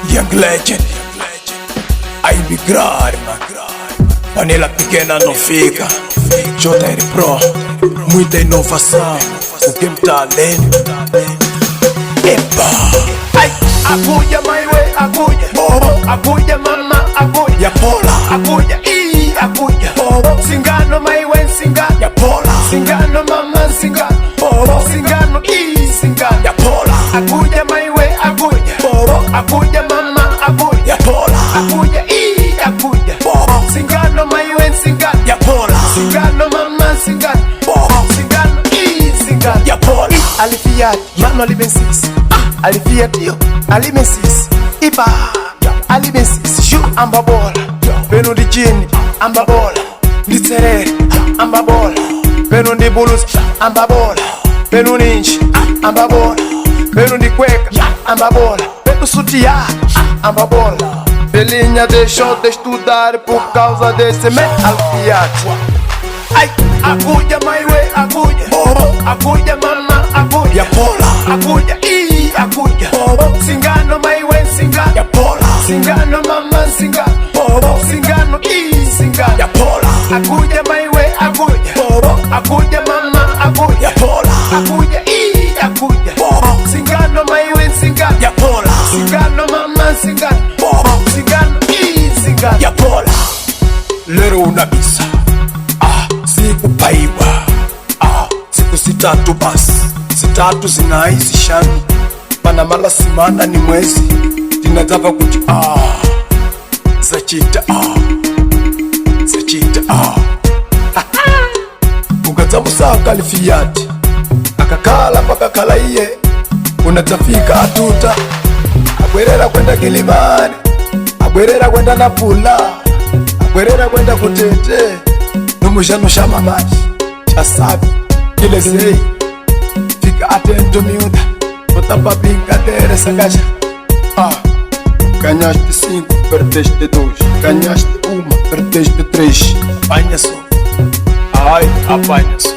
Young legend, I be grande, panela pequena não fica. JR Pro, muita inovação, o game tá além. Epa, ai, agulha, my way, agulha, agulha, mama, agulha, ya pola, agulha, agulha, singano, my way, singano, ya pola, singano, mama, singano, singano, singano, ya pola, agulha, my way, agulha, agulha, mama, agulha, ya pola, agulha, agulha, singano, my way, singano, ya pola, singano, mama, singano, singano, singano, ya pola. Alifiat, mano alimensis, alifiat yo, alimensis, iba, alimensis, shu ambabola, beno di jini, ambabola, di terere, ambabola, beno di bulus, ambabola, beno ninji, ambabola, beno di cueca, ambabola, beno sutiã, ambabola, Belinha deixou de estudar por causa desse alifiat. Ai, agulha, my way, agulha, agulha, mama, agulha, ya pola, agulha, agulha, singano, my way, singano, ya pola, singano, mama, singano, singano, singano, ya pola, agulha, my way, agulha, agulha, mama, agulha, ya pola, agulha, agulha, singano, my way, singano, ya pola, singano, mama, singano, singano, singano, ya pola. Lero unabisa, siku paiwa, siku sitatu basi, sitatu zinaizi shani, pana mala simana ni mwezi, tinatava kuti zachita zachita ukatsamusaka alifiyati akakala pakakala iye unatafika atuta abwerera kwenda Kilimani, abwerera kwenda Napula, abwerera kwenda Kutete nomushano shama maji chasabi kile sei fica atento miúda botapa brincadeira sagaja. Ganhaste 5, perdeste 2, ganhaste 1, perdeste 3. Apanha só, ai, apanha só.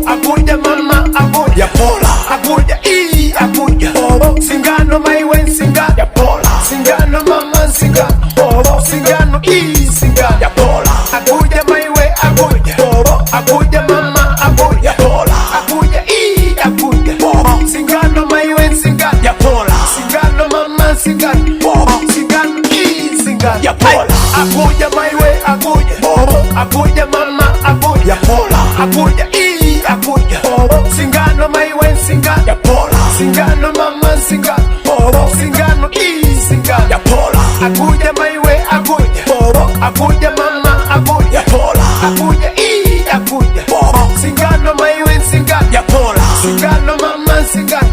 Agulha, mama, agulha, ya pola, agulha, agulha, singano, my way, singano, ya pola, singano, mama, singano, singano, singano, ya pola, agulha, my way, agulha, agulha, mama, agulha, ya pola, agulha, agulha, singano, my way, singano, ya pola, singano, mama, singano, singano, singano, ya pola, agulha, my way, agulha, agulha, mama, agulha, ya pola, agulha, agulha, singano, my way, singano, ya pola, singano, mama, singano, singano, singano, ya pola, agulha, my way, agulha, agulha, mama, agulha, ya pola, agulha, agulha, singano, my way, singano, ya pola, singano, mama, singano,